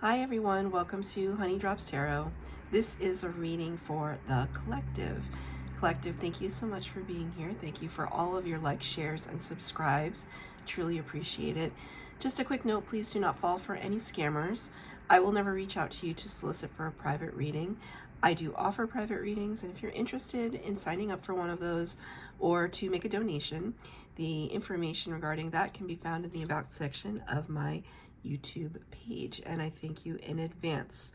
Hi everyone, welcome to Honey Drops Tarot. This is a reading for the collective. Collective, thank you so much for being here. Thank you for all of your likes, shares, and subscribes. Truly appreciate it. Just a quick note, please do not fall for any scammers. I will never reach out to you to solicit for a private reading. I do offer private readings, and if you're interested in signing up for one of those or to make a donation, the information regarding that can be found in the About section of my YouTube page, and I thank you in advance.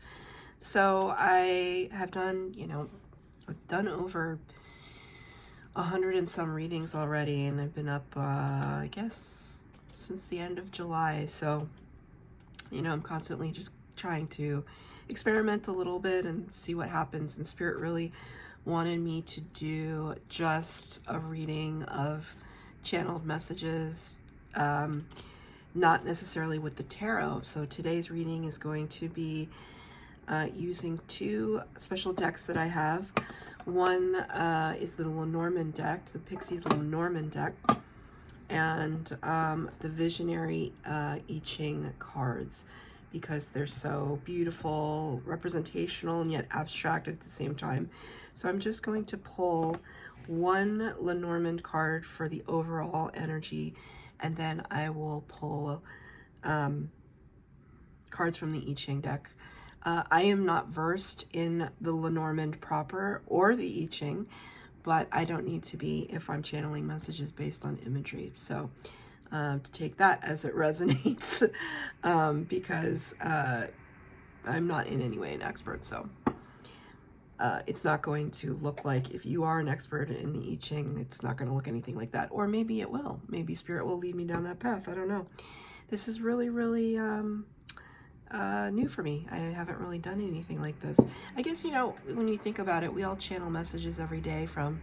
So I have done, I've done over 100 and some readings already, and I've been up, I guess, since the end of July. So, I'm constantly just trying to experiment a little bit and see what happens. And Spirit really wanted me to do just a reading of channeled messages, not necessarily with the tarot. So today's reading is going to be using two special decks that I have. One is the Lenormand deck, the Pixies Lenormand deck, and the Visionary Ching cards, because they're so beautiful, representational, and yet abstract at the same time. So I'm just going to pull one Lenormand card for the overall energy, and then I will pull cards from the I Ching deck. I am not versed in the Lenormand proper or the I Ching, but I don't need to be if I'm channeling messages based on imagery. So to take that as it resonates, because I'm not in any way an expert. So it's not going to look like, if you are an expert in the I Ching, it's not going to look anything like that. Or maybe it will. Maybe Spirit will lead me down that path. I don't know. This is really, really new for me. I haven't really done anything like this. I guess, when you think about it, we all channel messages every day from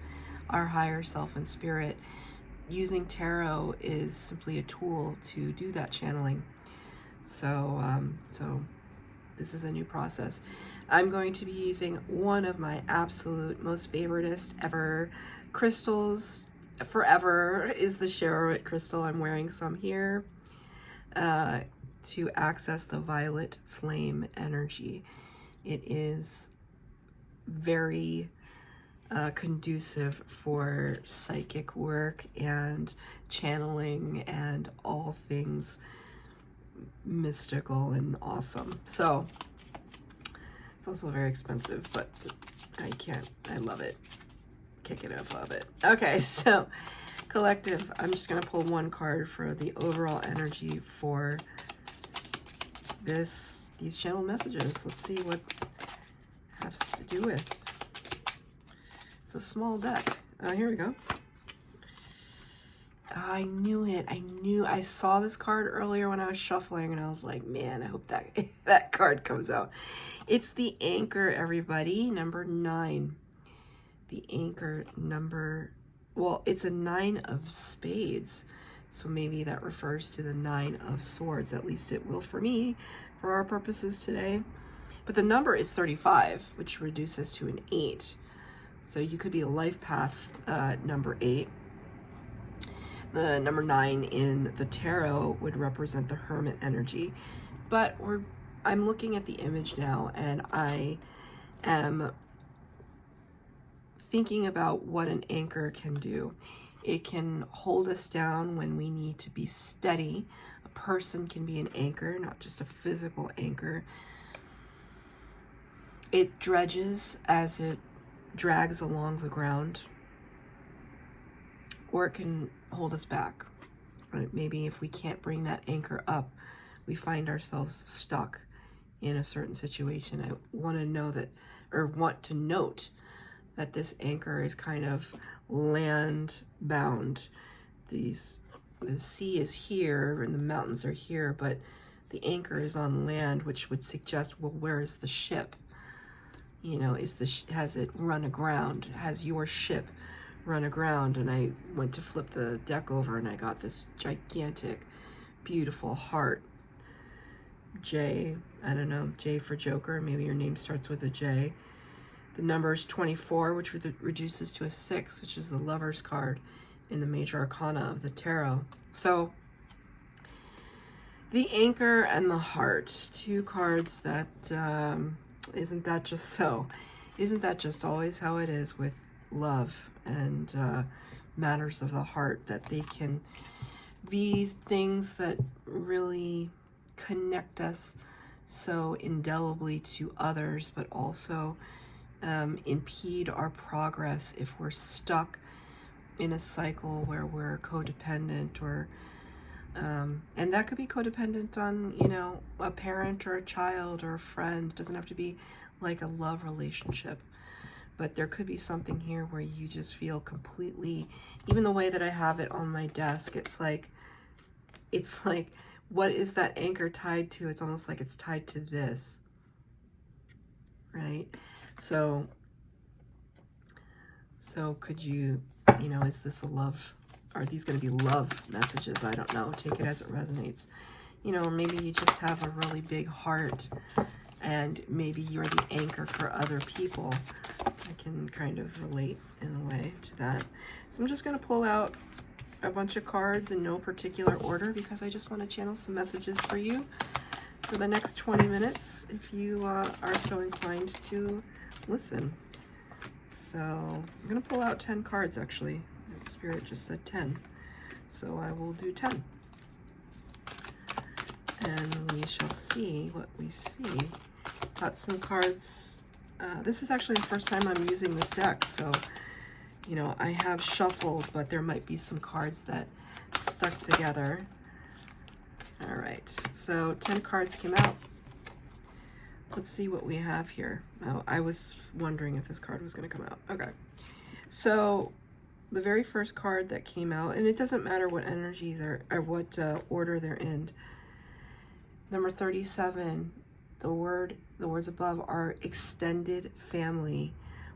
our higher self and spirit. Using tarot is simply a tool to do that channeling. So, so this is a new process. I'm going to be using one of my absolute most favoritist ever crystals forever, is the Charoite crystal. I'm wearing some here to access the violet flame energy. It is very conducive for psychic work and channeling and all things mystical and awesome. So it's also very expensive, but I love it. Kick it up, love it. Okay, so collective, I'm just gonna pull one card for the overall energy for these channel messages. Let's see what it has to do with. It's a small deck. Here we go. I knew it. I saw this card earlier when I was shuffling, and I was like, man, I hope that that card comes out. It's the Anchor, everybody, number 9. The Anchor number, well, it's a 9 of spades. So maybe that refers to the 9 of swords. At least it will for me, for our purposes today. But the number is 35, which reduces to an 8. So you could be a life path number 8. The number 9 in the tarot would represent the Hermit energy. But I'm looking at the image now, and I am thinking about what an anchor can do. It can hold us down when we need to be steady. A person can be an anchor, not just a physical anchor. It dredges as it drags along the ground, or it can hold us back. Right? Maybe if we can't bring that anchor up, we find ourselves stuck in a certain situation. I want to know that, or want to note that this anchor is kind of land bound. The sea is here and the mountains are here, but the anchor is on land, which would suggest, well, where is the ship? Has it run aground? Has your ship run aground? And I went to flip the deck over, and I got this gigantic, beautiful heart. J, I don't know, J for Joker. Maybe your name starts with a J. The number is 24, which reduces to a 6, which is the Lover's card in the Major Arcana of the Tarot. So The Anchor and the Heart, two cards that, isn't that just so? Isn't that just always how it is with love and matters of the heart, that they can be things that really connect us so indelibly to others, but also impede our progress if we're stuck in a cycle where we're codependent, or and that could be codependent on, you know, a parent or a child or a friend. It doesn't have to be like a love relationship, but there could be something here where you just feel completely, even the way that I have it on my desk, it's like, what is that anchor tied to? It's almost like it's tied to this, right? So could you, you know, is this a love? Are these going to be love messages? I don't know. Take it as it resonates. You know, or maybe you just have a really big heart and maybe you're the anchor for other people. I can kind of relate in a way to that. So I'm just going to pull out a bunch of cards in no particular order because I just want to channel some messages for you for the next 20 minutes if you are so inclined to listen. So I'm going to pull out 10 cards actually. Spirit just said 10, so I will do 10, and we shall see what we see. Got some cards. This is actually the first time I'm using this deck, so you know, I have shuffled, but there might be some cards that stuck together. All right, so 10 cards came out. Let's see what we have here. Oh, I was wondering if this card was going to come out. Okay, so the very first card that came out, and it doesn't matter what energy they're, or what order they're in. Number 37, the words above are extended family,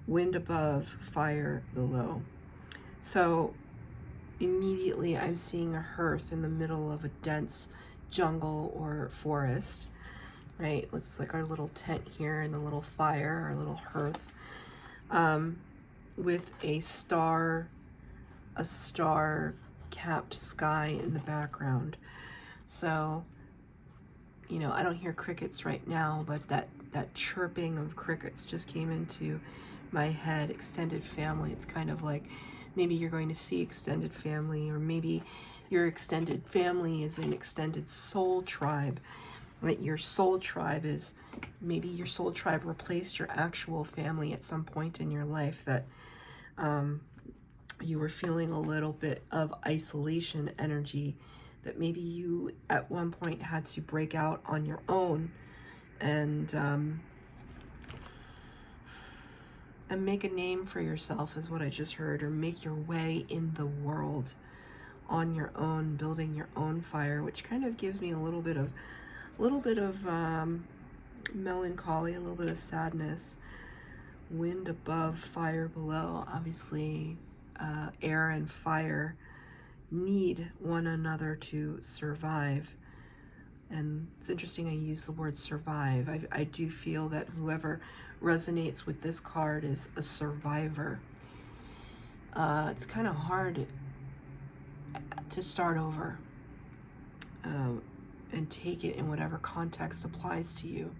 wind above, fire below. So immediately I'm seeing a hearth in the middle of a dense jungle or forest, right? It's like our little tent here and the little fire, our little hearth, with a star capped sky in the background. So, you know, I don't hear crickets right now, but that chirping of crickets just came into my head. Extended family. It's kind of like maybe you're going to see extended family, or maybe your extended family is an extended soul tribe. Right? Your soul tribe is, maybe your soul tribe replaced your actual family at some point in your life, that you were feeling a little bit of isolation energy, that maybe you at one point had to break out on your own and make a name for yourself, is what I just heard, or make your way in the world on your own, building your own fire, which kind of gives me a little bit of melancholy, a little bit of sadness. Wind above, fire below. Obviously, air and fire need one another to survive. And it's interesting I use the word survive. I do feel that whoever resonates with this card is a survivor. It's kind of hard to start over and take it in whatever context applies to you.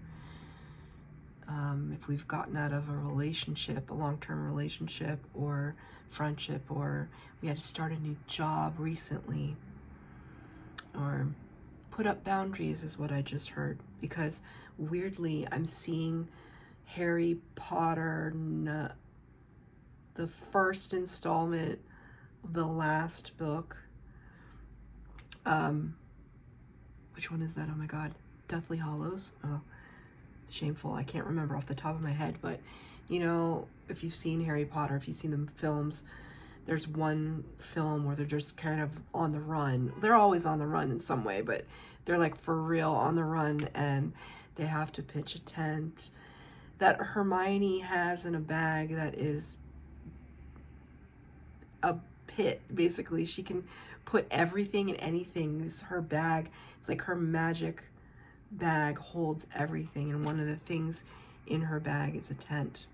If we've gotten out of a relationship, a long-term relationship or friendship, or we had to start a new job recently, or put up boundaries, is what I just heard. Because weirdly, I'm seeing Harry Potter, the first installment of the last book. Which one is that? Oh my God. Deathly Hallows? Oh, shameful. I can't remember off the top of my head, but you know, if you've seen Harry Potter, if you've seen the films, there's one film where they're just kind of on the run. They're always on the run in some way, but they're like for real on the run, and they have to pitch a tent that Hermione has in a bag that is a pit. Basically, she can put everything and anything. This is her bag. It's like her magic bag holds everything, and one of the things in her bag is a tent.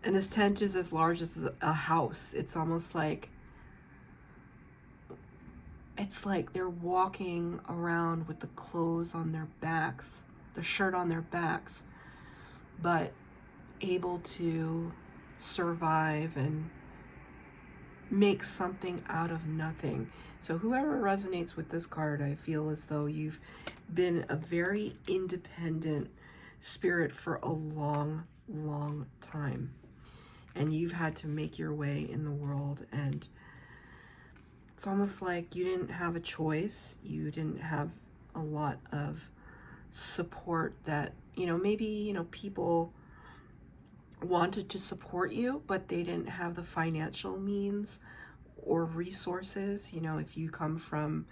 And this tent is as large as a house. It's almost like, it's like they're walking around with the clothes on their backs, the shirt on their backs, but able to survive and make something out of nothing. So whoever resonates with this card, I feel as though you've been a very independent spirit for a long, long time. And you've had to make your way in the world, and it's almost like you didn't have a choice. You didn't have a lot of support that, maybe, people wanted to support you, but they didn't have the financial means or resources. If you come from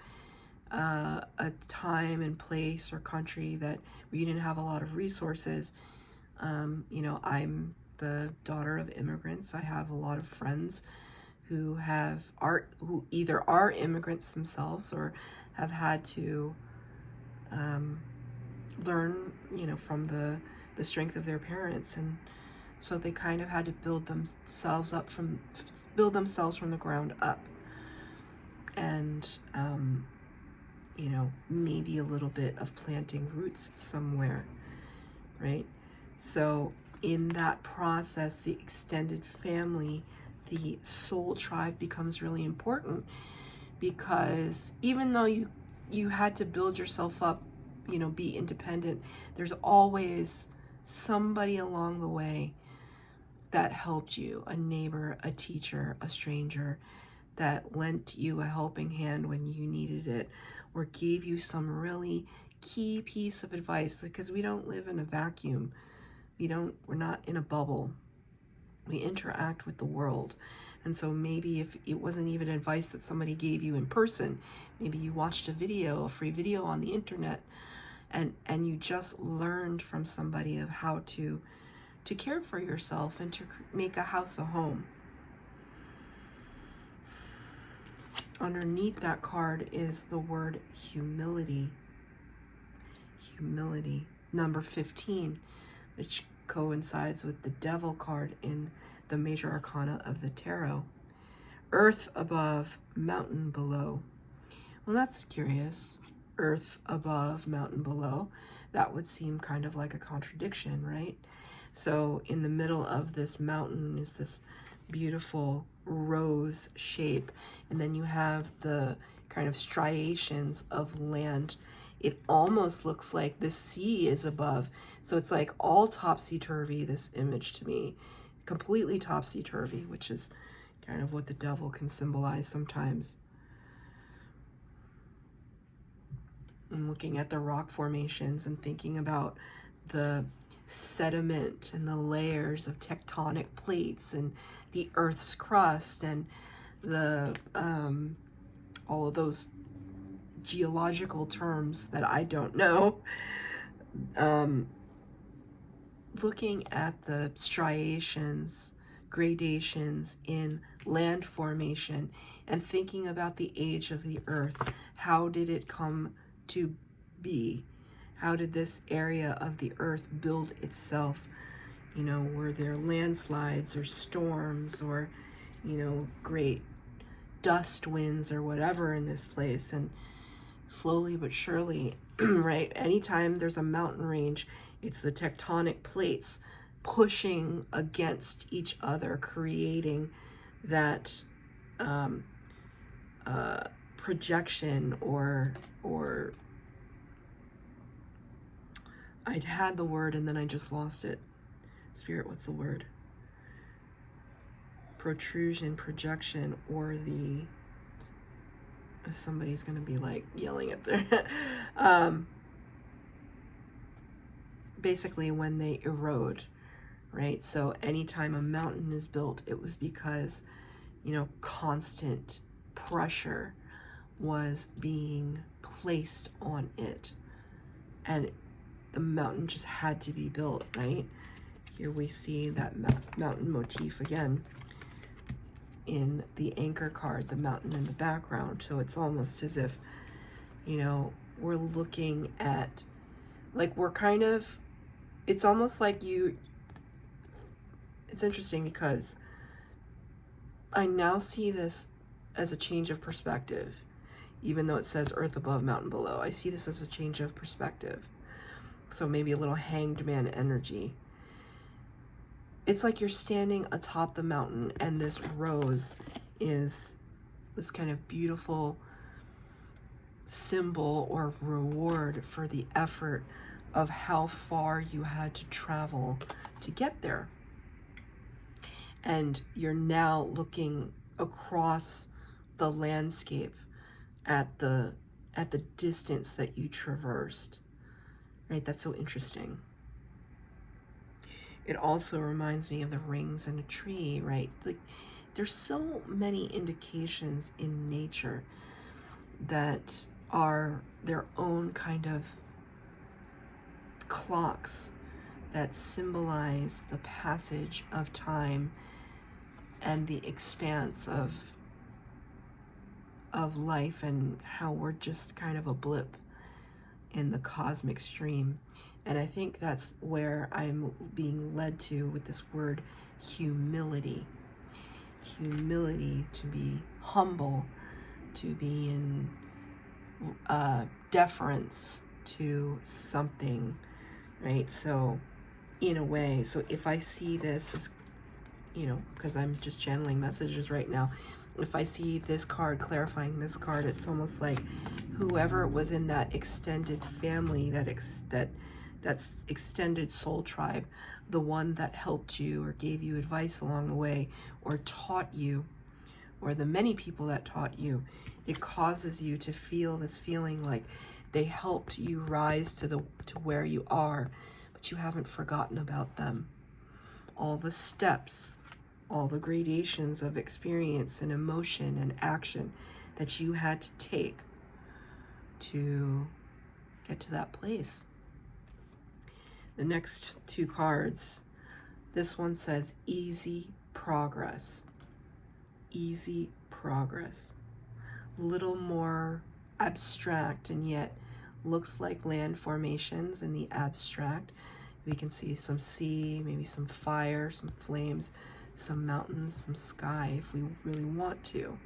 a time and place or country that where you didn't have a lot of resources, I'm the daughter of immigrants. I have a lot of friends who either are immigrants themselves or have had to learn, from the strength of their parents, and so they kind of had to build themselves from the ground up, and maybe a little bit of planting roots somewhere, right? So in that process, the extended family, the soul tribe becomes really important, because even though you had to build yourself up, be independent, there's always somebody along the way that helped you, a neighbor, a teacher, a stranger, that lent you a helping hand when you needed it, or gave you some really key piece of advice, because we don't live in a vacuum. We're not in a bubble. We interact with the world. And so maybe if it wasn't even advice that somebody gave you in person, maybe you watched a free video on the internet, and you just learned from somebody of how to care for yourself and to make a house a home. Underneath that card is the word humility. Humility. Number 15, which coincides with the Devil card in the major arcana of the tarot. Earth above, mountain below. Well, that's curious. Earth above, mountain below. That would seem kind of like a contradiction, right? So in the middle of this mountain is this beautiful rose shape, and then you have the kind of striations of land. It almost looks like the sea is above. So it's like all topsy-turvy, this image to me. Completely topsy-turvy, which is kind of what the devil can symbolize sometimes. I'm looking at the rock formations and thinking about the sediment and the layers of tectonic plates and the Earth's crust and the all of those geological terms that I don't know. Looking at the striations, gradations in land formation, and thinking about the age of the Earth. How did it come to be? How did this area of the Earth build itself? Were there landslides or storms or, great dust winds or whatever in this place? And slowly but surely, right, anytime there's a mountain range, it's the tectonic plates pushing against each other, creating that projection or I'd had the word and then I just lost it. Spirit, what's the word? Protrusion, projection, or the... Somebody's going to be like yelling at their... basically when they erode, right? So anytime a mountain is built, it was because, constant pressure was being placed on it. And the mountain just had to be built, right? Here we see that mountain motif again in the anchor card, the mountain in the background. So it's almost as if, we're looking at, like, we're kind of, it's almost like it's interesting because I now see this as a change of perspective. even though it says earth above, mountain below. I see this as a change of perspective. So maybe a little hanged man energy. It's like you're standing atop the mountain, and this rose is this kind of beautiful symbol or reward for the effort of how far you had to travel to get there. And you're now looking across the landscape at the distance that you traversed, right? That's so interesting. It also reminds me of the rings in a tree, right? Like, there's so many indications in nature that are their own kind of clocks that symbolize the passage of time and the expanse of life, and how we're just kind of a blip in the cosmic stream. And I think that's where I'm being led to with this word humility. Humility, to be humble, to be in deference to something, right? So in a way, so if I see this as, you know, because I'm just channeling messages right now, if I see this card clarifying this card, it's almost like whoever was in that extended family, that's extended soul tribe, the one that helped you or gave you advice along the way or taught you, or the many people that taught you, it causes you to feel this feeling like they helped you rise to where you are, but you haven't forgotten about them. All the steps, all the gradations of experience and emotion and action that you had to take to get to that place. The next two cards, this one says easy progress. Easy progress. A little more abstract, and yet looks like land formations in the abstract. We can see some sea, maybe some fire, some flames, some mountains, some sky if we really want to.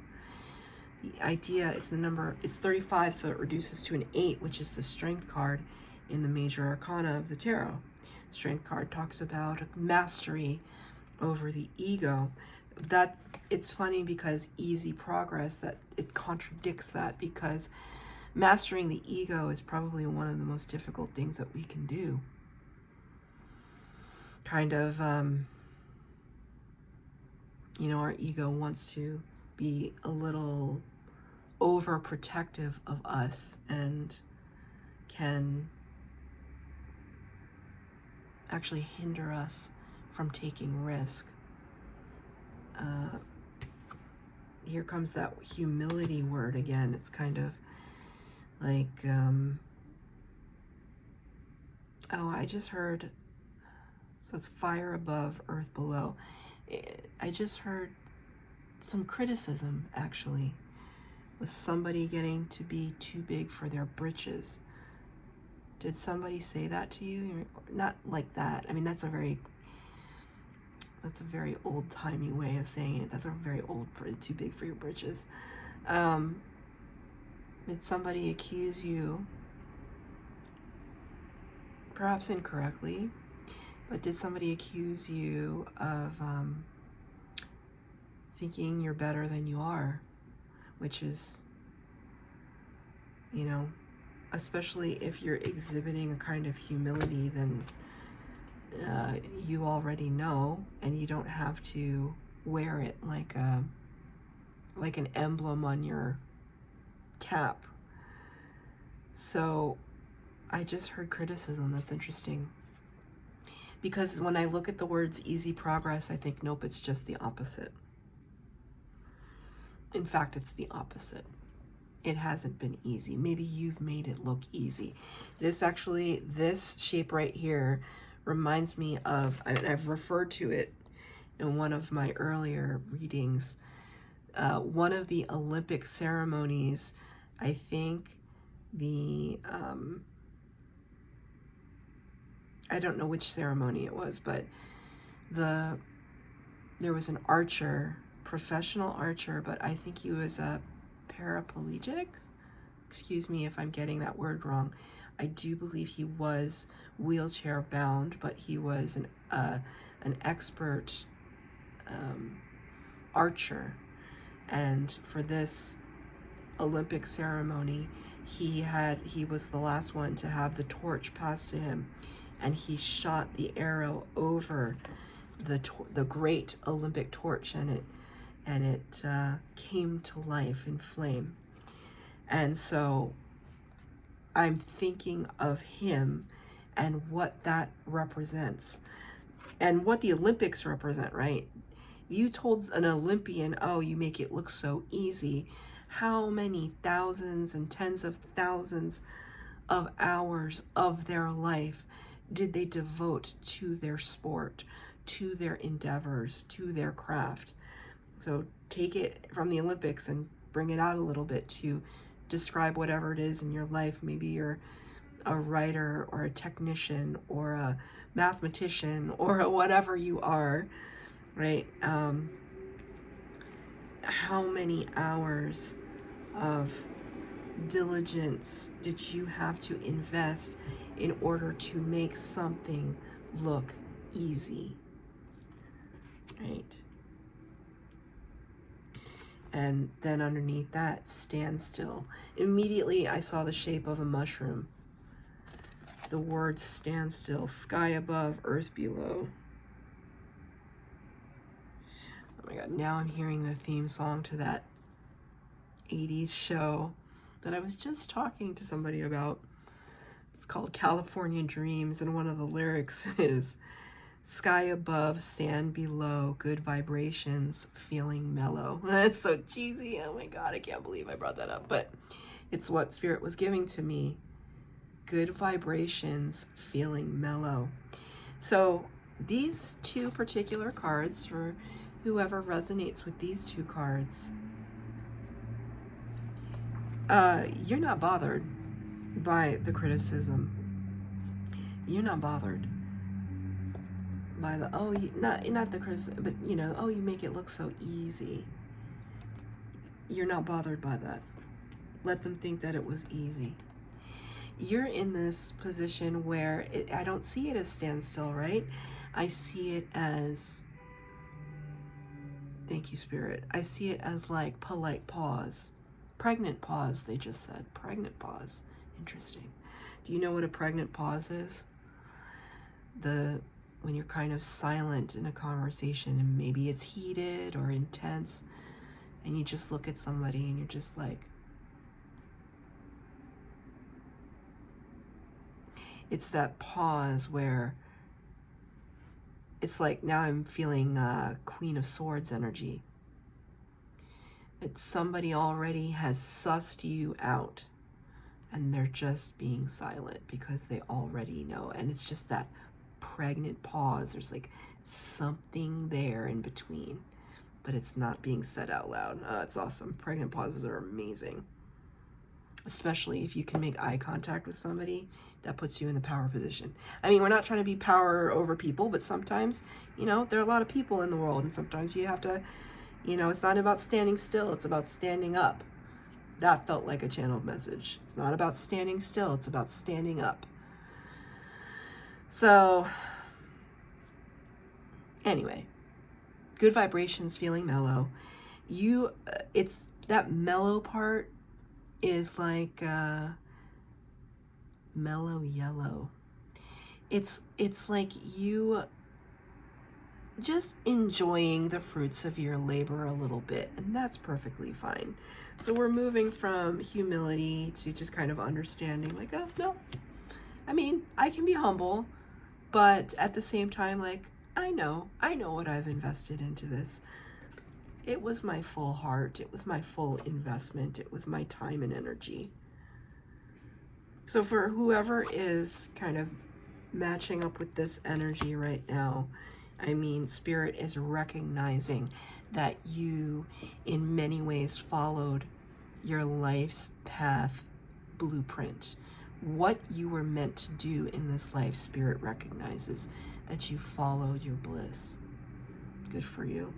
The idea, it's 35, so it reduces to an 8, which is the strength card in the major arcana of the tarot. Strength card talks about mastery over the ego. That it's funny because easy progress, that it contradicts that, because mastering the ego is probably one of the most difficult things that we can do. Kind of, you know, our ego wants to be a little overprotective of us and can actually hinder us from taking risk. Here comes that humility word again. It's kind of like, oh, I just heard, so it's fire above, earth below. I just heard some criticism, actually. Was somebody getting to be too big for their britches? Did somebody say that to you? Not like that. I mean, that's a very old-timey way of saying it. That's a very old, too big for your britches. Did somebody accuse you, perhaps incorrectly, but did somebody accuse you of thinking you're better than you are? Which is, you know, especially if you're exhibiting a kind of humility, then you already know, and you don't have to wear it like an emblem on your cap. So I just heard criticism. That's interesting, because when I look at the words easy progress, I think, nope, it's just the opposite. In fact, it's the opposite. It hasn't been easy. Maybe you've made it look easy. This shape right here reminds me of, I've referred to it in one of my earlier readings, one of the Olympic ceremonies. I think I don't know which ceremony it was, but there was an archer, professional archer, but I think he was a paraplegic, excuse me if I'm getting that word wrong. I do believe he was wheelchair bound, but he was an expert archer. And for this Olympic ceremony, he was the last one to have the torch passed to him, and he shot the arrow over the great Olympic torch, and it came to life in flame. And so I'm thinking of him and what that represents and what the Olympics represent, right? You told an Olympian, oh, you make it look so easy. How many thousands and tens of thousands of hours of their life did they devote to their sport, to their endeavors, to their craft? So take it from the Olympics and bring it out a little bit to describe whatever it is in your life. Maybe you're a writer or a technician or a mathematician or a whatever you are, right? How many hours of diligence did you have to invest in order to make something look easy, right? And then underneath that, stand still. Immediately I saw the shape of a mushroom. The word stand still, sky above, earth below. Oh my God, now I'm hearing the theme song to that 80s show that I was just talking to somebody about. It's called California Dreams, and one of the lyrics is, sky above, sand below, good vibrations, feeling mellow. That's so cheesy. Oh my God, I can't believe I brought that up, but it's what Spirit was giving to me. Good vibrations, feeling mellow. So these two particular cards, for whoever resonates with these two cards, you're not bothered by the criticism. You're not bothered by the, oh, not the criticism, but you know, oh, you make it look so easy. You're not bothered by that. Let them think that it was easy. You're in this position where I don't see it as standstill, right? I see it as, thank you, Spirit. I see it as like polite pause. Pregnant pause, they just said. Pregnant pause. Interesting. Do you know what a pregnant pause is? When you're kind of silent in a conversation and maybe it's heated or intense, and you just look at somebody and you're just like, it's that pause where it's like, now I'm feeling Queen of Swords energy. It's somebody already has sussed you out and they're just being silent because they already know. And it's just that pregnant pause. There's like something there in between, but it's not being said out loud. Oh, that's awesome. Pregnant pauses are amazing. Especially if you can make eye contact with somebody, that puts you in the power position. I mean, we're not trying to be power over people, but sometimes, you know, there are a lot of people in the world, and sometimes you have to, you know, it's not about standing still, it's about standing up. That felt like a channeled message. It's not about standing still, it's about standing up. So, anyway, good vibrations, feeling mellow. It's that mellow part is like mellow yellow. It's like you just enjoying the fruits of your labor a little bit, and that's perfectly fine. So we're moving from humility to just kind of understanding, like, oh no, I mean, I can be humble, but at the same time, like, I know what I've invested into this. It was my full heart. It was my full investment. It was my time and energy. So for whoever is kind of matching up with this energy right now, I mean, Spirit is recognizing that you, in many ways, followed your life's path blueprint. What you were meant to do in this life, Spirit recognizes that you followed your bliss. Good for you.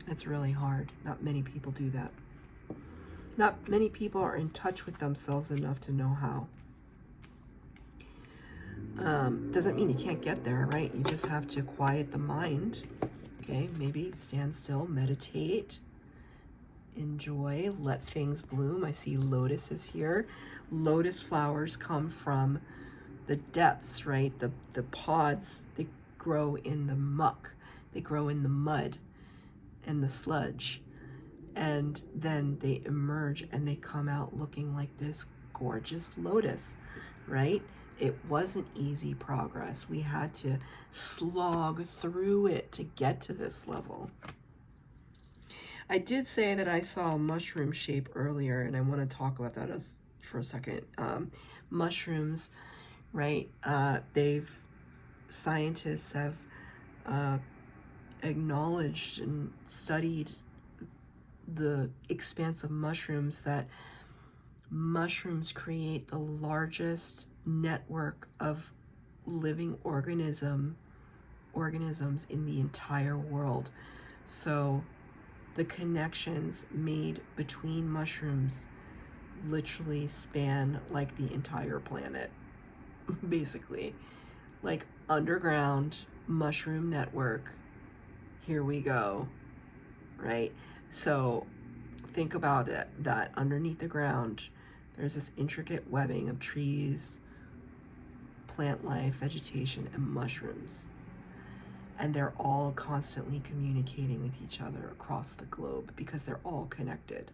It's really hard. Not many people do that. Not many people are in touch with themselves enough to know how. Doesn't mean you can't get there, right? You just have to quiet the mind. Okay, maybe stand still, meditate, enjoy, let things bloom. I see lotuses here. Lotus flowers come from the depths, right? The pods, they grow in the muck. They grow in the mud and the sludge. And then they emerge and they come out looking like this gorgeous lotus, right? It wasn't easy progress. We had to slog through it to get to this level. I did say that I saw a mushroom shape earlier, and I want to talk about that for a second. Mushrooms, right? Scientists have acknowledged and studied the expanse of mushrooms, that mushrooms create the largest network of living organisms in the entire world. So the connections made between mushrooms literally span like the entire planet, basically. Like underground mushroom network. Here we go, right? So think about it, that underneath the ground, there's this intricate webbing of trees, plant life, vegetation, and mushrooms. And they're all constantly communicating with each other across the globe because they're all connected.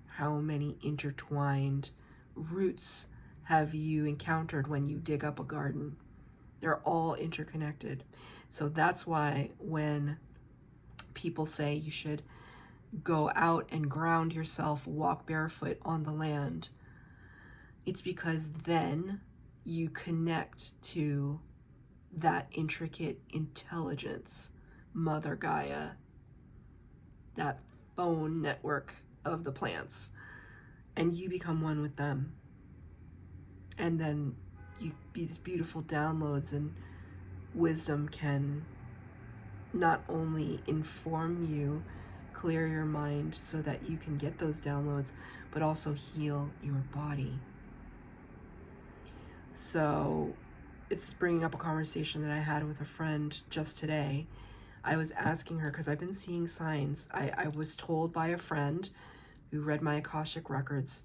How many intertwined roots have you encountered when you dig up a garden? They're all interconnected. So that's why when people say you should go out and ground yourself, walk barefoot on the land, it's because then you connect to that intricate intelligence, Mother Gaia, that phone network of the plants, and you become one with them. And then these beautiful downloads and wisdom can not only inform you, clear your mind so that you can get those downloads, but also heal your body. So it's bringing up a conversation that I had with a friend just today. I was asking her, because I've been seeing signs. I was told by a friend who read my Akashic records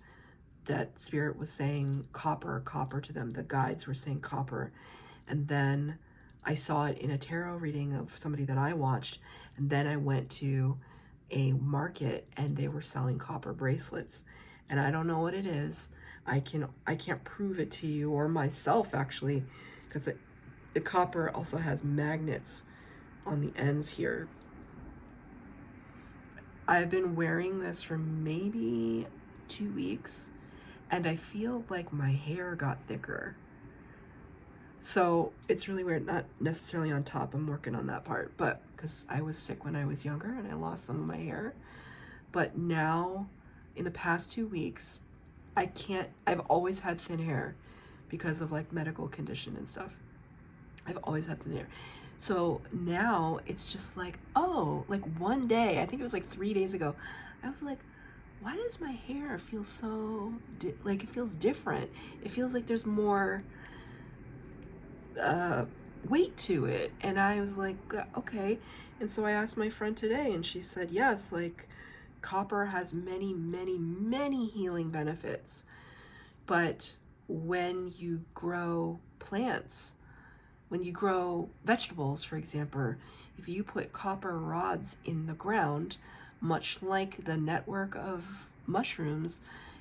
that Spirit was saying copper, copper to them. The guides were saying copper. And then I saw it in a tarot reading of somebody that I watched. And then I went to a market and they were selling copper bracelets. And I don't know what it is. I can't prove it to you or myself, actually, because the copper also has magnets on the ends here. I've been wearing this for maybe 2 weeks, and I feel like my hair got thicker. So it's really weird, not necessarily on top. I'm working on that part, but because I was sick when I was younger and I lost some of my hair. But now, in the past 2 weeks, I've always had thin hair because of like medical condition and stuff. I've always had thin hair. So now it's just like, oh, like one day, I think it was like 3 days ago, I was like, why does my hair feel so, like it feels different? It feels like there's more weight to it. And I was like, okay. And so I asked my friend today and she said, yes, like copper has many, many, many healing benefits. But when you grow plants, when you grow vegetables, for example, if you put copper rods in the ground, much like the network of mushrooms,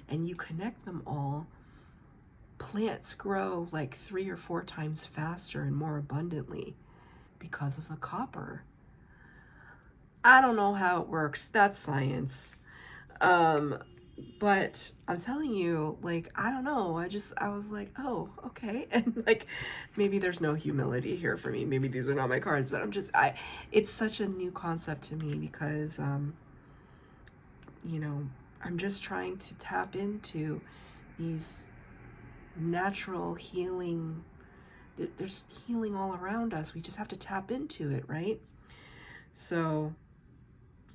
and you connect them all, plants grow like 3 or 4 times faster and more abundantly because of the copper. I don't know how it works. That's science. But I'm telling you, like, I don't know. I was like, oh, okay. And like, maybe there's no humility here for me. Maybe these are not my cards, but it's such a new concept to me because, you know, I'm just trying to tap into these natural healing. There's healing all around us. We just have to tap into it, right? So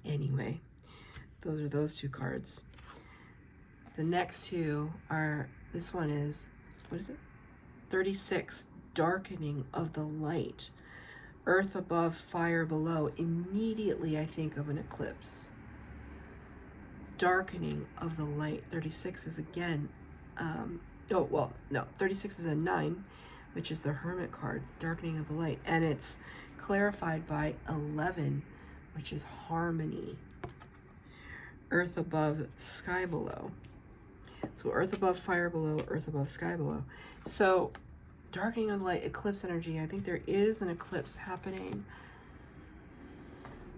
anyway, those are those 2 cards. The next two are, this one is, what is it? 36, darkening of the light. Earth above, fire below. Immediately I think of an eclipse. Darkening of the light. 36 is again, 36 is a 9, which is the Hermit card, darkening of the light. And it's clarified by 11, which is harmony. Earth above, sky below. So earth above, fire below, earth above, sky below. So darkening of the light, eclipse energy. I think there is an eclipse happening.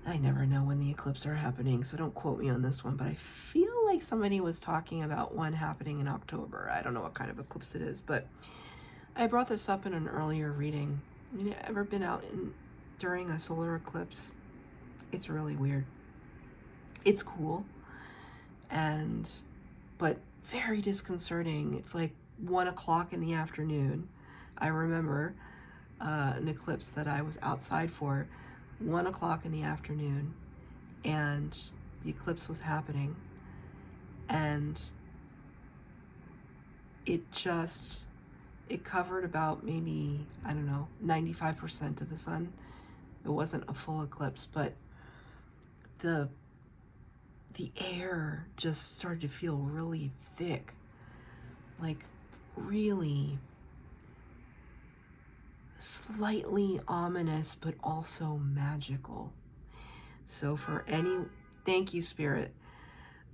I never know when the eclipses are happening, so don't quote me on this one, but I feel like somebody was talking about one happening in October. I don't know what kind of eclipse it is, but I brought this up in an earlier reading. You ever been out during a solar eclipse? It's really weird. It's cool, but very disconcerting. It's like 1 o'clock in the afternoon. I remember an eclipse that I was outside for, 1 o'clock in the afternoon, and the eclipse was happening, and it covered about maybe, I don't know, 95% of the sun. It wasn't a full eclipse, but the air just started to feel really thick, like really slightly ominous, but also magical. So thank you, Spirit.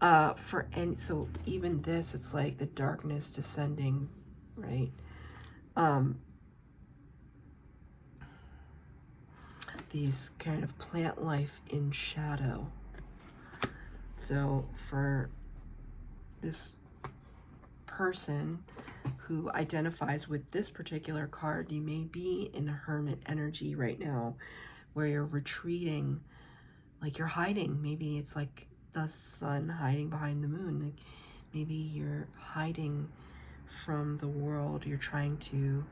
So even this, it's like the darkness descending, right? These kind of plant life in shadow. So for this person who identifies with this particular card, you may be in a hermit energy right now where you're retreating, like you're hiding. Maybe it's like the sun hiding behind the moon. Like maybe you're hiding from the world. You're trying to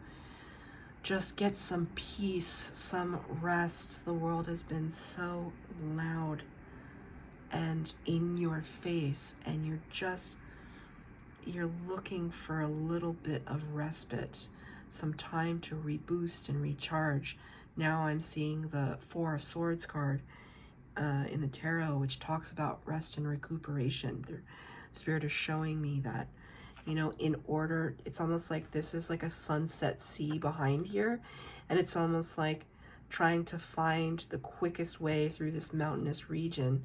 just get some peace, some rest. The world has been so loud and in your face, and you're looking for a little bit of respite, some time to reboost and recharge. Now I'm seeing the 4 of Swords card in the tarot, which talks about rest and recuperation. The Spirit is showing me that, it's almost like this is like a sunset sea behind here, and it's almost like trying to find the quickest way through this mountainous region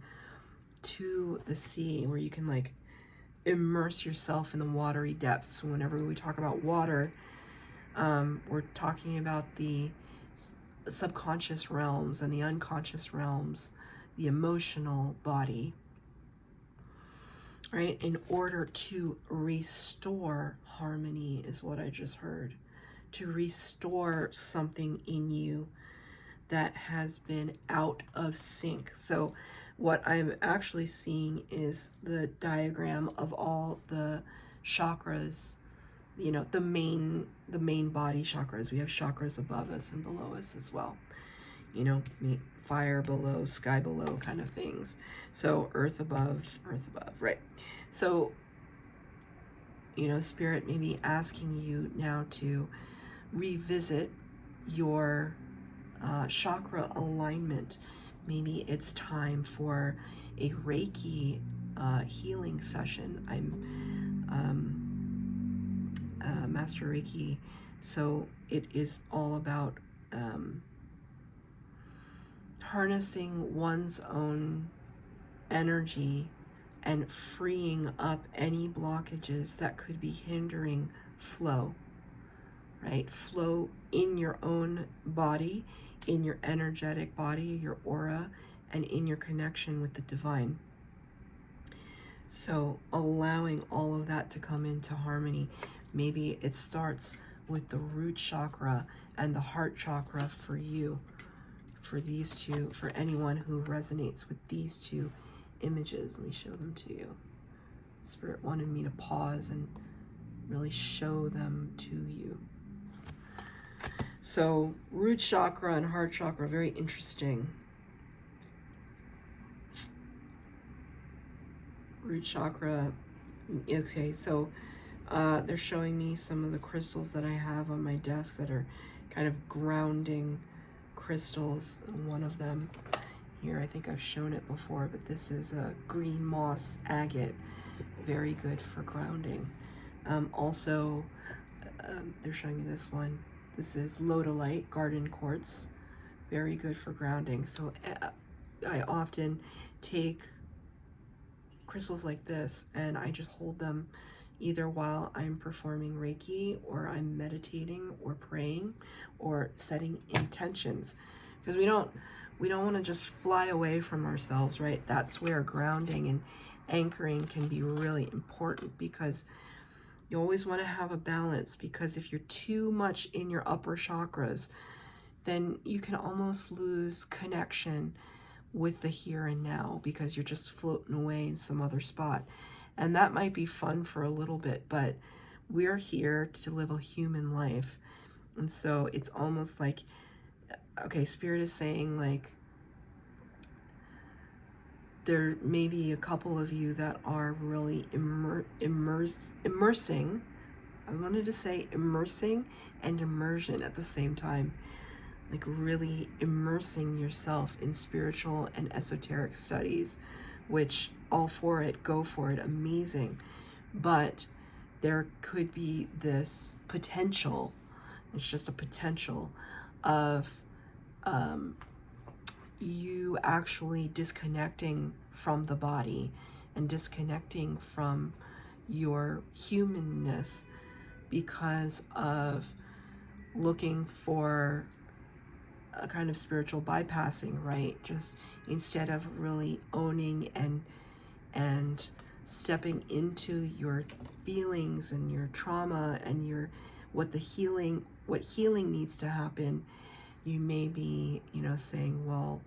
to the sea, where you can like immerse yourself in the watery depths. Whenever we talk about water, we're talking about the subconscious realms and the unconscious realms, the emotional body, right? In order to restore harmony is what I just heard, to restore something in you that has been out of sync. So what I'm actually seeing is the diagram of all the chakras, the main body chakras. We have chakras above us and below us as well. Fire below, sky below kind of things. So earth above, right? So, Spirit may be asking you now to revisit your chakra alignment. Maybe it's time for a Reiki healing session. I'm Master Reiki, so it is all about harnessing one's own energy and freeing up any blockages that could be hindering flow, right? Flow in your own body, in your energetic body, your aura, and in your connection with the divine. So allowing all of that to come into harmony. Maybe it starts with the root chakra and the heart chakra for you, for these two, for anyone who resonates with these two images. Let me show them to you. Spirit wanted me to pause and really show them to you. So root chakra and heart chakra, very interesting. Root chakra Okay, so they're showing me some of the crystals that I have on my desk that are kind of grounding crystals. One of them here, I think I've shown it before, but this is a green moss agate, very good for grounding. Also, they're showing me this one. This is lodolite garden quartz, very good for grounding. So I often take crystals like this and I just hold them either while I'm performing Reiki, or I'm meditating or praying or setting intentions, because we don't want to just fly away from ourselves, right? That's where grounding and anchoring can be really important, because you always want to have a balance, because if you're too much in your upper chakras, then you can almost lose connection with the here and now, because you're just floating away in some other spot. And that might be fun for a little bit, but we're here to live a human life. And so it's almost like, okay, Spirit is saying, like, there may be a couple of you that are really immersing. I wanted to say immersing and immersion at the same time. Like really immersing yourself in spiritual and esoteric studies, which all for it, go for it, amazing. But there could be this potential, it's just a potential of you actually disconnecting from the body and disconnecting from your humanness because of looking for a kind of spiritual bypassing, right? Just instead of really owning and stepping into your feelings and your trauma and your what healing needs to happen, you may be, saying, well,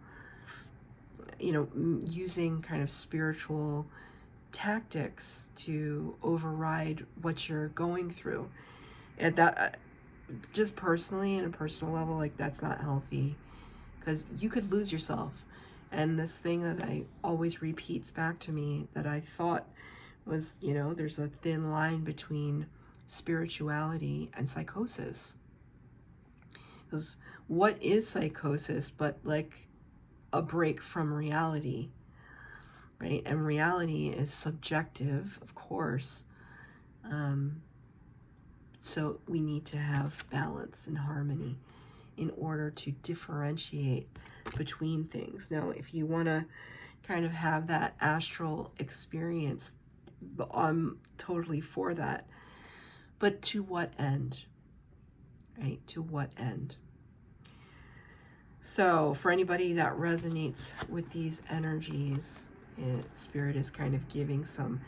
using kind of spiritual tactics to override what you're going through. And that, just personally, on a personal level, like, that's not healthy, because you could lose yourself. And this thing that I always repeats back to me that I thought was, there's a thin line between spirituality and psychosis. Because what is psychosis but like a break from reality, right? And reality is subjective, of course. So we need to have balance and harmony in order to differentiate between things. Now, if you want to kind of have that astral experience, I'm totally for that. But to what end, right? To what end? So for anybody that resonates with these energies, Spirit is kind of giving some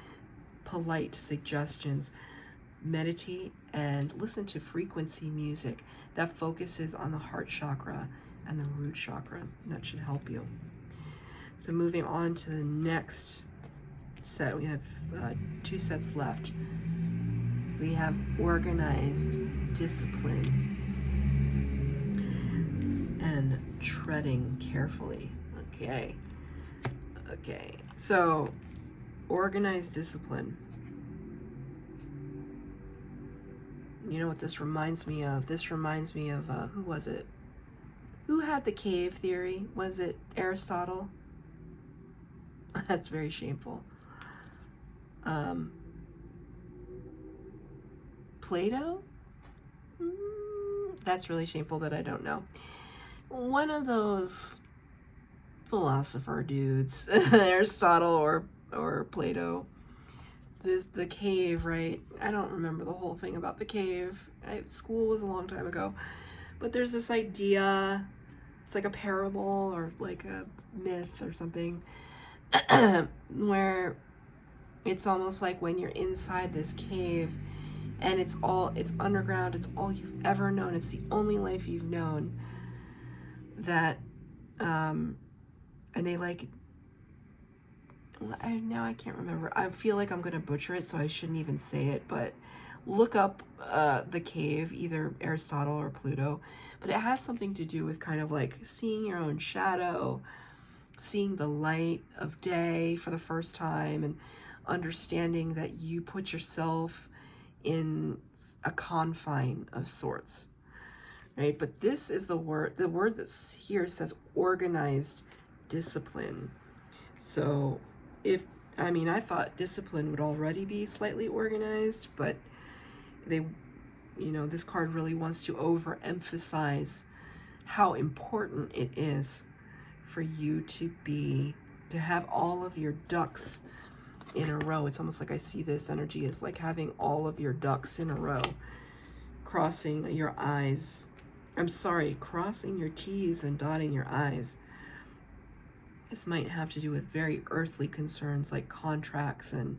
polite suggestions. Meditate and listen to frequency music that focuses on the heart chakra and the root chakra. That should help you. So moving on to the next set, we have 2 sets left. We have organized discipline and treading carefully. Okay, so organized discipline. You know what this reminds me of? This reminds me of, who was it? Who had the cave theory? Was it Aristotle? That's very shameful. Plato? That's really shameful that I don't know. One of those philosopher dudes, Aristotle or Plato. The cave, right? I don't remember the whole thing about the cave. School was a long time ago. But there's this idea, it's like a parable or like a myth or something, where it's almost like when you're inside this cave and it's underground, it's all you've ever known, it's the only life you've known, that, and they like, now I can't remember. I feel like I'm going to butcher it, so I shouldn't even say it, but look up the cave, either Aristotle or Plato, but it has something to do with kind of like seeing your own shadow, seeing the light of day for the first time, and understanding that you put yourself in a confine of sorts, right? But this is the word that's here says organized discipline. So if, I mean, I thought discipline would already be slightly organized, but they, you know, this card really wants to overemphasize how important it is for you to have all of your ducks in a row. It's almost like I see this energy as like having all of your ducks in a row, crossing your crossing your T's and dotting your I's. This might have to do with very earthly concerns like contracts and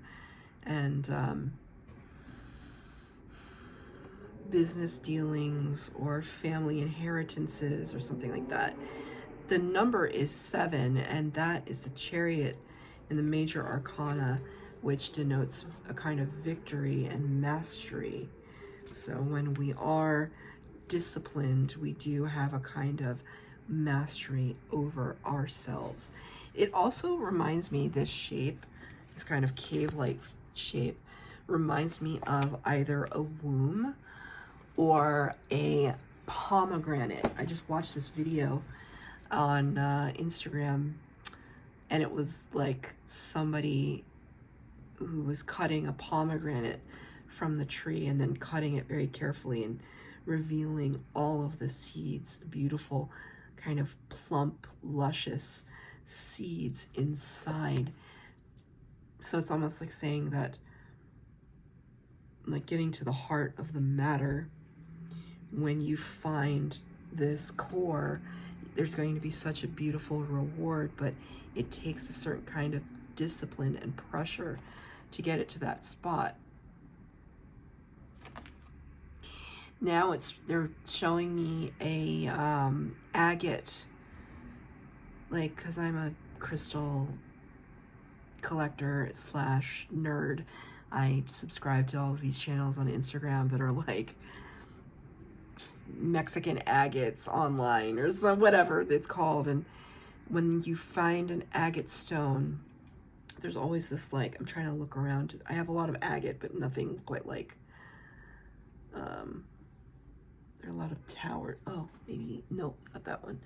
business dealings or family inheritances or something like that. The number is 7, and that is the Chariot in the major arcana, which denotes a kind of victory and mastery. So when we are disciplined, we do have a kind of mastery over ourselves. It also reminds me, this shape, this kind of cave-like shape, reminds me of either a womb or a pomegranate. I just watched this video on Instagram, and it was like somebody who was cutting a pomegranate from the tree and then cutting it very carefully and revealing all of the seeds, the beautiful kind of plump, luscious seeds inside. So it's almost like saying that, like getting to the heart of the matter. When you find this core, there's going to be such a beautiful reward, but it takes a certain kind of discipline and pressure to get it to that spot. Now they're showing me a agate, like, because I'm a crystal collector / nerd. I subscribe to all of these channels on Instagram that are like Mexican agates online or whatever it's called. And when you find an agate stone, there's always this, like, I'm trying to look around. I have a lot of agate, but nothing quite like, there are a lot of tower. Oh, maybe, no, not that one.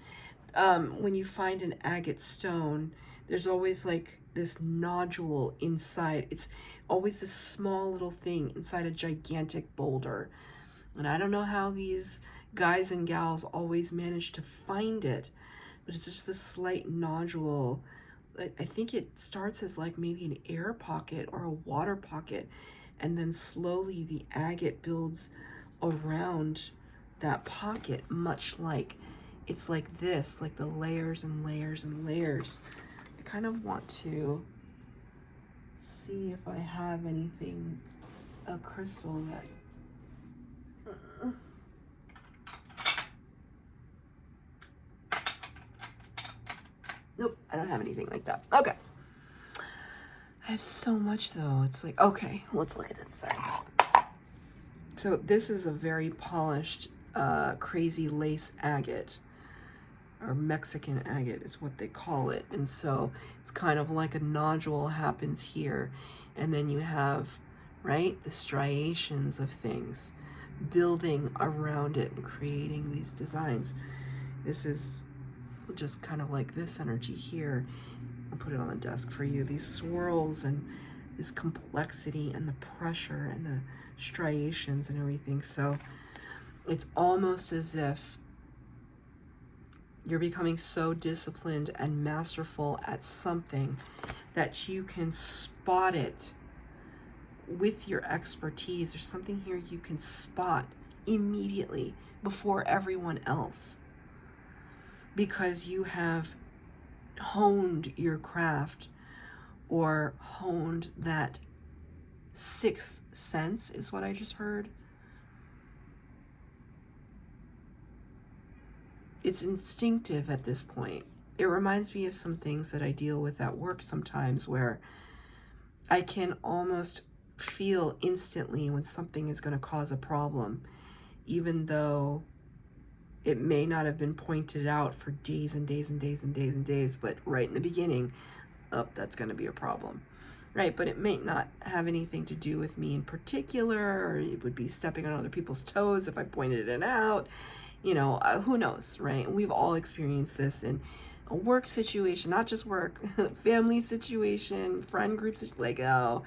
When you find an agate stone, there's always like this nodule inside. It's always this small little thing inside a gigantic boulder. And I don't know how these guys and gals always manage to find it, but it's just this slight nodule. I think it starts as like maybe an air pocket or a water pocket, and then slowly the agate builds around that pocket, much like it's like this, like the layers and layers and layers. I kind of want to see if I have anything, a crystal that nope, I don't have anything like that. Okay. I have so much though. It's like, okay, let's look at this. Sorry. So this is a very polished, crazy lace agate, or Mexican agate is what they call it. And so it's kind of like a nodule happens here. And then you have, right, the striations of things building around it and creating these designs. This is just kind of like this energy here. I'll put it on the desk for you. These swirls and this complexity and the pressure and the striations and everything. So it's almost as if you're becoming so disciplined and masterful at something that you can spot it with your expertise. There's something here you can spot immediately before everyone else, because you have honed your craft or honed that sixth sense, is what I just heard. It's instinctive at this point. It reminds me of some things that I deal with at work sometimes, where I can almost feel instantly when something is going to cause a problem, even though it may not have been pointed out for days and days and days and days and days, but right in the beginning, that's going to be a problem. right? But it may not have anything to do with me in particular, or it would be stepping on other people's toes if I pointed it out. You know, who knows, right? We've all experienced this in a work situation, not just work, family situation, friend groups, like, oh,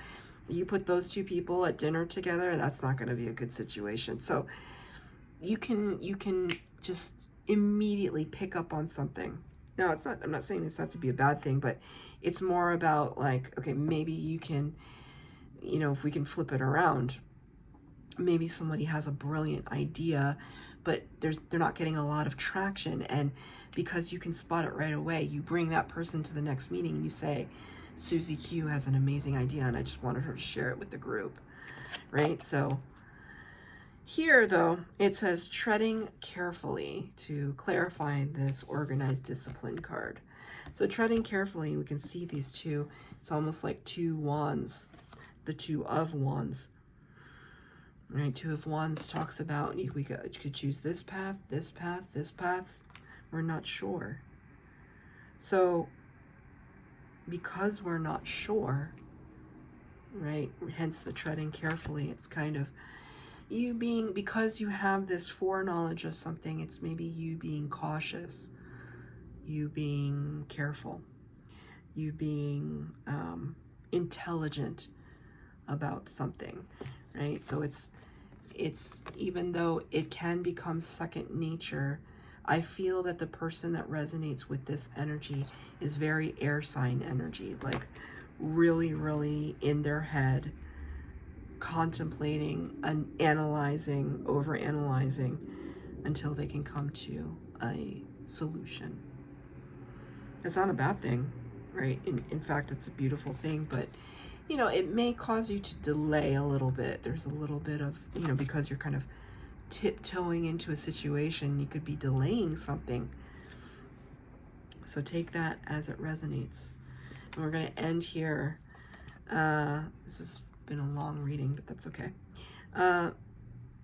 you put those two people at dinner together, that's not going to be a good situation. So you can just immediately pick up on something. Now, it's not, I'm not saying this has to be a bad thing, but it's more about like, okay, maybe you can, you know, if we can flip it around, maybe somebody has a brilliant idea, but they're not getting a lot of traction. And because you can spot it right away, you bring that person to the next meeting and you say, Susie Q has an amazing idea and I just wanted her to share it with the group, right? So here, though, it says treading carefully to clarify this organized discipline card. So treading carefully, we can see these two. It's almost like two wands, the Two of Wands. Right, Two of Wands talks about you could choose this path, this path, this path. We're not sure. So because we're not sure, right, hence the treading carefully, it's kind of you being, because you have this foreknowledge of something, it's maybe you being cautious, you being careful, you being intelligent about something, right? So it's even though it can become second nature, I feel that the person that resonates with this energy is very air sign energy, like really, really in their head, contemplating and analyzing, over-analyzing until they can come to a solution. It's not a bad thing, right? In fact, it's a beautiful thing, but you know, it may cause you to delay a little bit. There's a little bit of, you know, because you're kind of tiptoeing into a situation, you could be delaying something. So take that as it resonates. And we're going to end here. This has been a long reading, but that's okay.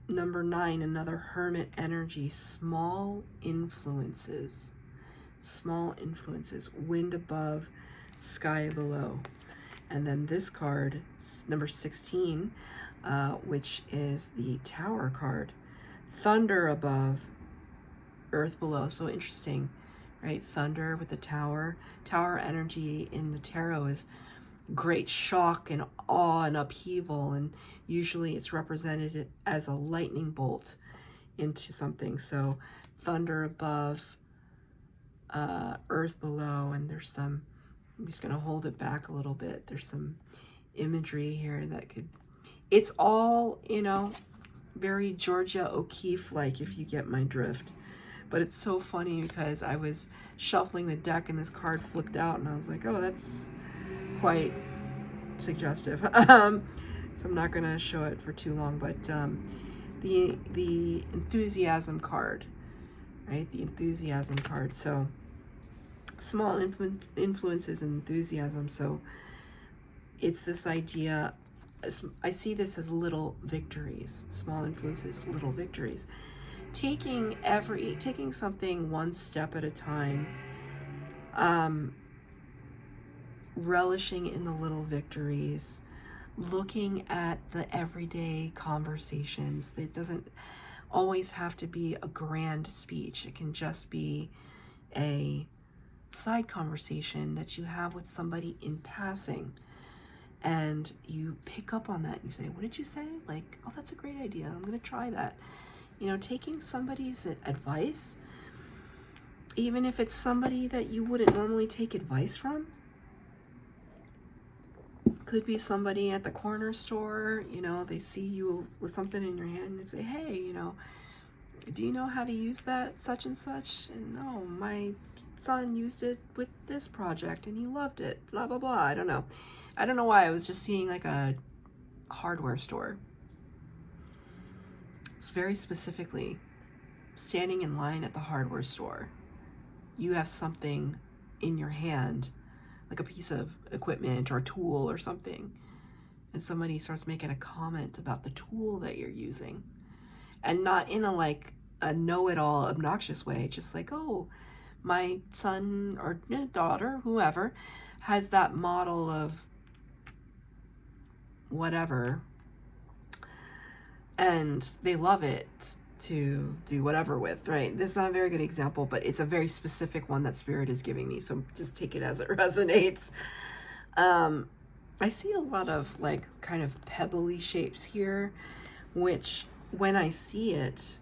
Number 9, another Hermit energy, small influences. Small influences, wind above, sky below. And then this card, number 16, which is the Tower card, thunder above, earth below. So interesting, right? Thunder with the tower. Tower energy in the tarot is great shock and awe and upheaval, and usually it's represented as a lightning bolt into something. So thunder above, earth below, and there's some, I'm just going to hold it back a little bit. There's some imagery here that could, it's all, you know, very Georgia O'Keeffe-like, if you get my drift. But it's so funny because I was shuffling the deck and this card flipped out and I was like, oh, that's quite suggestive. So I'm not going to show it for too long, but the enthusiasm card, right? The enthusiasm card. So small influences and enthusiasm. So it's this idea, I see this as little victories, small influences, little victories. Taking something one step at a time, relishing in the little victories, looking at the everyday conversations. It doesn't always have to be a grand speech. It can just be a side conversation that you have with somebody in passing, and you pick up on that and you say, what did you say? Like, oh, that's a great idea, I'm gonna try that. You know, taking somebody's advice, even if it's somebody that you wouldn't normally take advice from. Could be somebody at the corner store, you know, they see you with something in your hand and say, hey, you know, do you know how to use that such and such? And no, my son used it with this project and he loved it, blah, blah, blah. I don't know why I was just seeing like a hardware store. It's very specifically standing in line at the hardware store. You have something in your hand, like a piece of equipment or a tool or something, and somebody starts making a comment about the tool that you're using, and not in a like a know-it-all obnoxious way, just like, oh, my son or daughter, whoever, has that model of whatever, and they love it to do whatever with, right? This is not a very good example, but it's a very specific one that Spirit is giving me, so just take it as it resonates. I see a lot of like kind of pebbly shapes here, which when I see it,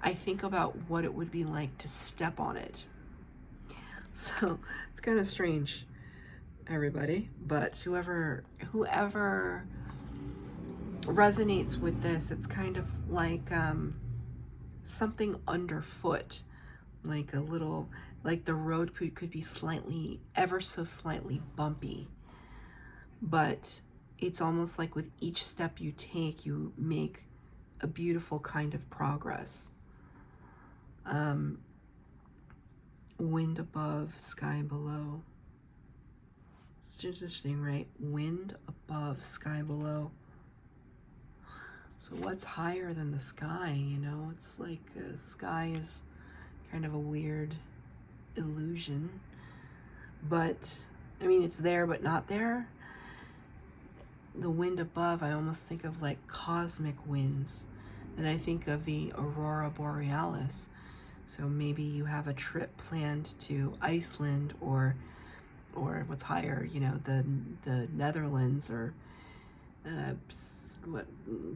I think about what it would be like to step on it. So it's kind of strange, everybody, but whoever resonates with this, it's kind of like something underfoot, like a little, like the road could be slightly, ever so slightly bumpy, but it's almost like with each step you take, you make a beautiful kind of progress. Wind above, sky below. It's interesting, right? Wind above, sky below. So what's higher than the sky, you know? It's like the sky is kind of a weird illusion. But, I mean, it's there but not there. The wind above, I almost think of like cosmic winds. And I think of the aurora borealis. So maybe you have a trip planned to Iceland or what's higher, you know, the Netherlands or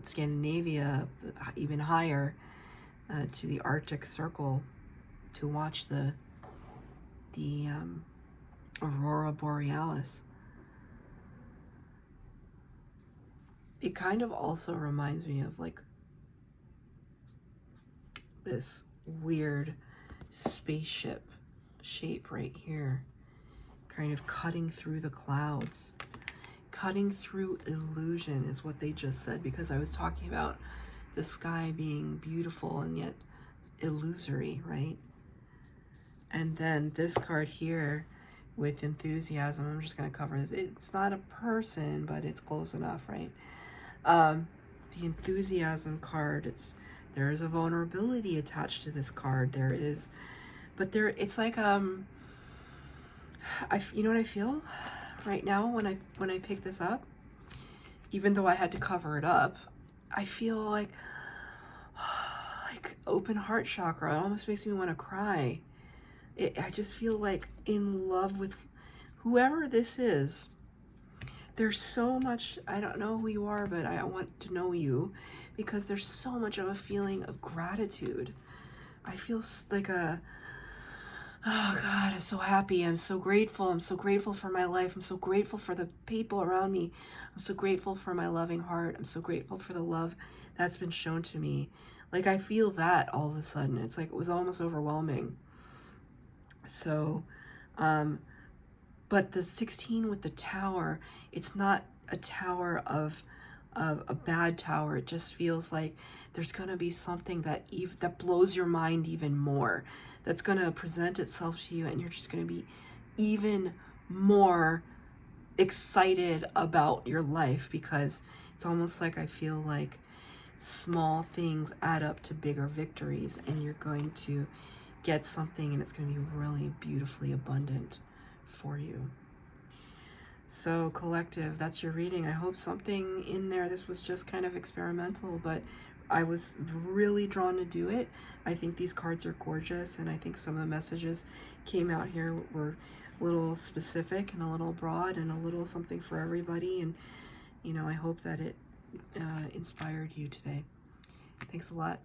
Scandinavia, even higher, to the Arctic Circle to watch the aurora borealis. It kind of also reminds me of like this weird spaceship shape right here, kind of cutting through the clouds. Cutting through illusion is what they just said, because I was talking about the sky being beautiful and yet illusory, right? And then this card here with enthusiasm, I'm just going to cover this. It's not a person, but it's close enough, right? The enthusiasm card, there is a vulnerability attached to this card. There is, but it's like, you know what I feel right now when I pick this up, even though I had to cover it up, I feel like open heart chakra. It almost makes me want to cry. I just feel like in love with whoever this is. There's so much, I don't know who you are, but I want to know you, because there's so much of a feeling of gratitude. I feel like oh God, I'm so happy. I'm so grateful. I'm so grateful for my life. I'm so grateful for the people around me. I'm so grateful for my loving heart. I'm so grateful for the love that's been shown to me. Like I feel that all of a sudden. It's like it was almost overwhelming. So, but the 16 with the tower, it's not a tower of a bad tower. It just feels like there's going to be something that blows your mind even more, that's going to present itself to you, and you're just going to be even more excited about your life, because it's almost like I feel like small things add up to bigger victories, and you're going to get something and it's going to be really beautifully abundant for you. So collective, that's your reading. I hope something in there, this was just kind of experimental, but I was really drawn to do it. I think these cards are gorgeous, and I think some of the messages came out here were a little specific and a little broad and a little something for everybody. And, you know, I hope that it inspired you today. Thanks a lot.